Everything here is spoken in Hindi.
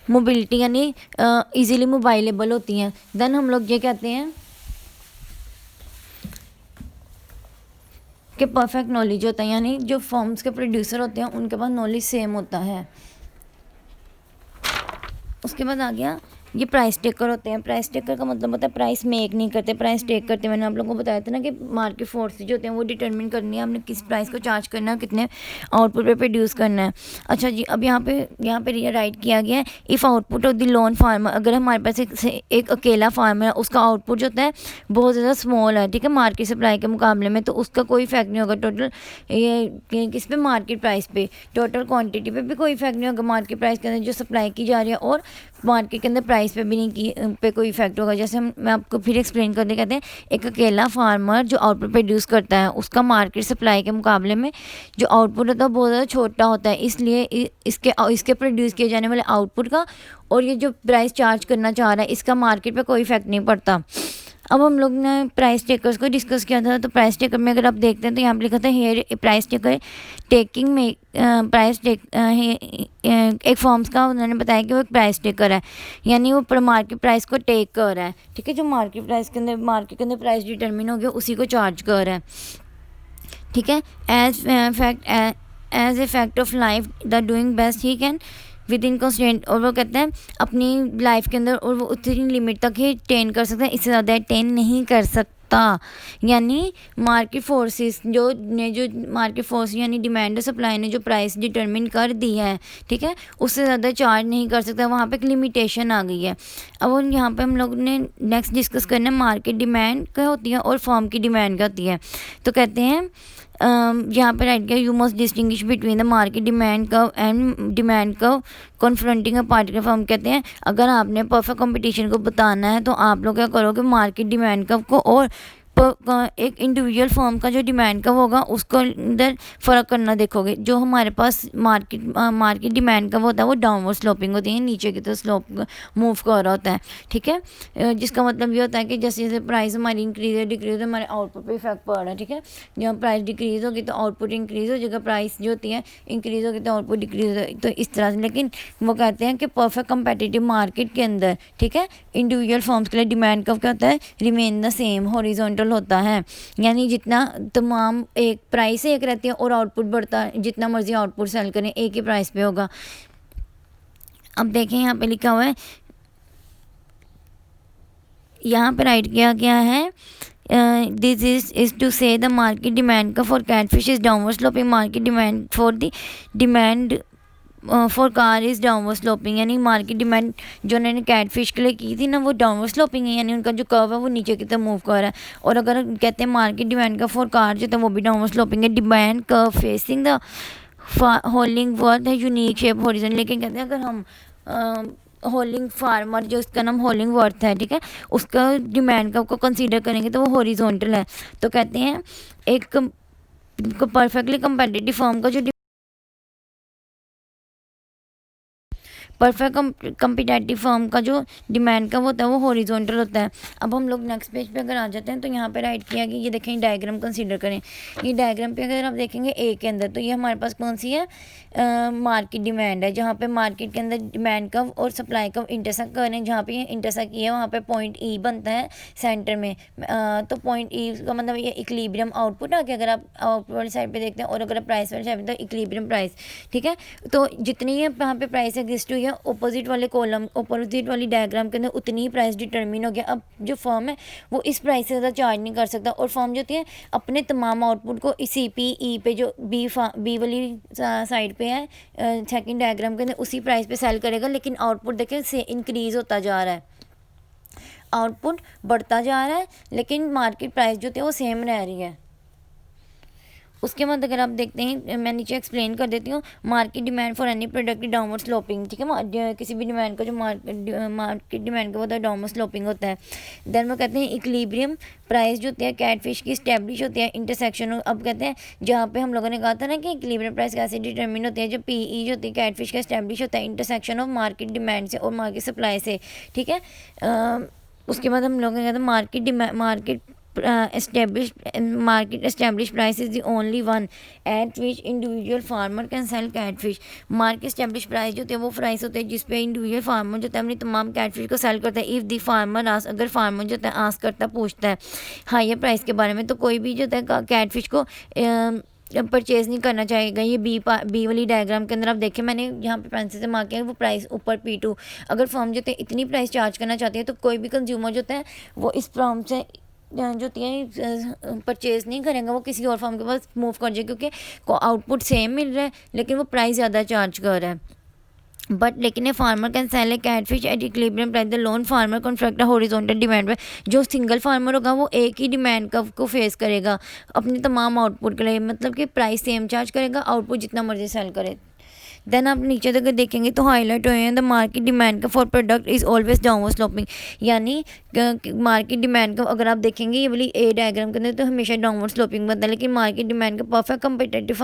मोबिलिटी यानी इजीली मोबाइलेबल होती हैं। देन हम लोग ये कहते हैं कि परफेक्ट नॉलेज होता है, यानी जो फॉर्म्स के प्रोड्यूसर होते हैं उनके पास नॉलेज सेम होता है। उसके बाद आ गया ये प्राइस टेकर होते हैं। प्राइस टेकर का मतलब होता है प्राइस मेक नहीं करते, प्राइस टेक करते हैं। मैंने आप लोगों को बताया था ना कि मार्केट फोर्स जो होते हैं वो डिटरमिन करनी है हमने किस प्राइस को चार्ज करना है, कितने आउटपुट पे प्रोड्यूस करना है। अच्छा जी, अब यहाँ पे राइट किया गया है if output of the loan farmer, अगर हमारे पास एक अकेला फार्मर है, उसका आउटपुट जो होता है बहुत ज़्यादा स्मॉल है, ठीक है, मार्केट सप्लाई के मुकाबले में, तो उसका कोई इफेक्ट नहीं होगा टोटल ये किस पे, मार्केट प्राइस पे। टोटल क्वांटिटी पे भी कोई इफेक्ट नहीं होगा मार्केट प्राइस के अंदर जो सप्लाई की जा रही है, और मार्केट के अंदर प्राइस पे भी नहीं की पे कोई इफेक्ट होगा। जैसे मैं आपको फिर एक्सप्लेन करते कहते हैं एक अकेला फार्मर जो आउटपुट प्रोड्यूस करता है उसका मार्केट सप्लाई के मुकाबले में जो आउटपुट होता है बहुत ज़्यादा छोटा होता है, इसलिए इसके प्रोड्यूस किए जाने वाले आउटपुट का और ये जो प्राइस चार्ज करना चाह रहा है इसका मार्केट पे कोई इफेक्ट नहीं पड़ता। अब हम लोग ने प्राइस टेकर्स को डिस्कस किया था, तो प्राइस टेकर में अगर आप देखते हैं तो यहाँ पे लिखा था हेयर प्राइस टेकर टेकिंग में प्राइस टेक एक फॉर्म्स का उन्होंने बताया कि वो एक प्राइस टेकर है, यानी वो मार्केट प्राइस को टेक कर रहा है, ठीक है, जो मार्केट प्राइस के अंदर मार्केट के अंदर प्राइस डिटरमिन हो गया उसी को चार्ज कर रहा है, ठीक है। As a fact of life the doing best he can within constant, और वो कहते हैं अपनी लाइफ के अंदर और वो उतनी लिमिट तक ही टेन कर सकते हैं, इससे ज़्यादा टेन नहीं कर सकता। यानी मार्केट फोर्सेस जो मार्केट फोर्स यानी डिमांड और सप्लाई ने जो प्राइस डिटरमिन कर दी है, ठीक है, उससे ज़्यादा चार्ज नहीं कर सकता, वहाँ पे एक लिमिटेशन आ गई है। अब यहाँ पे हम लोग ने नेक्स्ट डिस्कस करना है मार्केट डिमांड क्या होती है और फर्म की डिमांड क्या होती है। तो कहते हैं यहाँ पे राइट किया you must distinguish between the market demand curve and demand curve confronting a particular firm. कहते हैं अगर आपने परफेक्ट कंपटीशन को बताना है तो आप लोग क्या करोगे, मार्केट डिमांड कर्व को और एक इंडिविजुअल फर्म का जो डिमांड कर्व होगा उसको अंदर फ़र्क करना देखोगे। जो हमारे पास मार्केट डिमांड कर्व होता है वो डाउनवर्ड स्लोपिंग होती है, नीचे की तरफ स्लोप मूव कर रहा होता है, ठीक है, जिसका मतलब ये होता है कि जैसे जैसे प्राइस हमारी इंक्रीज है डिक्रीज है हमारे आउटपुट पे इफेक्ट पड़ रहा है, ठीक है। जब प्राइस डिक्रीज होगी तो आउटपुट इंक्रीज हो जाएगा, प्राइस जो होती है इंक्रीज होगी तो आउटपुट डिक्रीज हो, तो इस तरह से। लेकिन वो कहते हैं कि परफेक्ट कंपेटिटिव मार्केट के अंदर, ठीक है, इंडिविजुअल फर्म्स के लिए डिमांड कर्व क्या होता है, रिमेन द सेम, हॉरिजॉन्टल होता है, यानी जितना तमाम एक प्राइस एक रहती है और आउटपुट बढ़ता है, जितना मर्जी आउटपुट सेल करें एक ही प्राइस पे होगा। अब देखें यहाँ पे लिखा हुआ है, यहाँ पे राइट किया गया है this is to say the market demand for catfish is downward sloping, market demand for the demand for car is downward sloping, यानी मार्केट डिमांड जो उन्होंने कैटफिश के लिए की थी ना वो डाउनवर्ड स्लोपिंग है, यानी उनका जो कर्व है वो नीचे की तरफ मूव कर रहा है। और अगर कहते हैं मार्केट डिमांड का फॉर कार जो था वो भी डाउनवर्ड स्लोपिंग है, demand curve facing the holding worth है यूनिक शेप हॉरिजॉन। लेकिन कहते हैं अगर हम होल्डिंग फार्मर जो उसका नाम होल्डिंग वर्थ है, ठीक है, उसका डिमांड कर्व को कंसीडर करेंगे तो वो हॉरिजॉन्टल है। तो कहते हैं एक परफेक्टली कंपेटिटिव फर्म का जो परफेक्ट कंपिटेटिव फर्म का जो डिमांड का होता है वो हॉरिजॉन्टल होता है। अब हम लोग नेक्स्ट पेज पे अगर आ जाते हैं तो यहाँ पे राइट किया कि ये देखें डायग्राम कंसीडर करें। ये डायग्राम पे अगर आप देखेंगे ए के अंदर तो ये हमारे पास कौन सी है, मार्केट डिमांड है, जहाँ पे मार्केट के अंदर डिमांड कर्व और सप्लाई कर्व इंटरसेक्ट कर रहे हैं। जहाँ पे ये इंटरसेक्ट किया है वहाँ पे पॉइंट ई बनता है सेंटर में, तो पॉइंट ई का मतलब ये इक्विलिब्रियम आउटपुट आ गया अगर आप आउटपुट वाली साइड पे देखते हैं, और अगर आप प्राइस वाली साइड पे तो इक्विलिब्रियम प्राइस, ठीक है। तो जितनी है यहाँ पे प्राइस एग्जिस्ट हुई है ऑपोजिट वाले कॉलम ऑपोजिट वाली डायग्राम के अंदर उतनी ही प्राइस डिटरमिन हो गया। अब जो फर्म है वो इस प्राइस से ज़्यादा चार्ज नहीं कर सकता, और फर्म जो होती है अपने तमाम आउटपुट को इसी पी ई पे जो बी वाली साइड पे है सेकंड डायग्राम के अंदर उसी प्राइस पे सेल करेगा। लेकिन आउटपुट देखें से इंक्रीज होता जा रहा है, आउटपुट बढ़ता जा रहा है लेकिन मार्केट प्राइस जो होती है वो सेम रह रही है। उसके बाद अगर आप देखते हैं मैं नीचे एक्सप्लेन कर देती हूँ, market demand for any product downward sloping, ठीक है, किसी भी डिमांड का जो मार्केट डिमांड का होता है डाउनवर्ड स्लोपिंग होता है। देन वो कहते हैं इक्विलिब्रियम प्राइस जो होती है कैटफिश की स्टैब्लिश होती है इंटरसेक्शन। अब कहते हैं जहाँ पे हम लोगों ने कहा था ना कि इक्विलिब्रियम प्राइस कैसे डिटरमिन होती है, जो पीई जो होती है कैटफिश का स्टैब्लिश होता है इंटरसेक्शन ऑफ मार्केट डिमांड से और मार्केट सप्लाई से, ठीक है। उसके बाद हम लोग कहते हैं market market established price is the only one at which individual farmer can sell catfish. Market established price जो होते हैं वो प्राइस होते हैं जिस पे इंडिविजुअल फार्मर जो होता है अपनी तमाम कैटफिश को सेल करता है. इफ़ दी फार्मर अगर फार्मर जो होता है आस्क करता पूछता है हायर प्राइस के बारे में, तो कोई भी जो होता है कैटफिश को परचेज़ नहीं करना चाहेगा. ये बी वाली डायग्राम के अंदर आप देखें, मैंने यहाँ पे पेंसिल से मार्क किया वो प्राइस ऊपर P2. अगर फर्म जो होते हैं इतनी प्राइस चार्ज करना चाहती है तो कोई भी कंज्यूमर जो होता है वो इस फर्म से जो होती है परचेज़ नहीं करेंगे, वो किसी और फर्म के पास मूव कर जाए क्योंकि आउटपुट सेम मिल रहा है लेकिन वो प्राइस ज़्यादा चार्ज कर रहा है. बट लेकिन a farmer can sell A catfish at equilibrium price. The loan farmer contract horizontal demand पे. जो सिंगल फार्मर होगा वो एक ही डिमांड को फेस करेगा अपने तमाम आउटपुट के लिए, मतलब कि प्राइस सेम चार्ज करेगा, आउटपुट जितना मर्जी सेल करे. देन आप नीचे तक देखेंगे तो हाईलाइट हुए हैं द मार्केट डिमांड का for product is always downward sloping. यानी मार्केट डिमांड का अगर आप देखेंगे ये वाली ए डायग्राम के अंदर तो हमेशा डाउनवर्ड स्लोपिंग बनता है, लेकिन मार्केट डिमांड का परफेक्ट कंपेटिटिव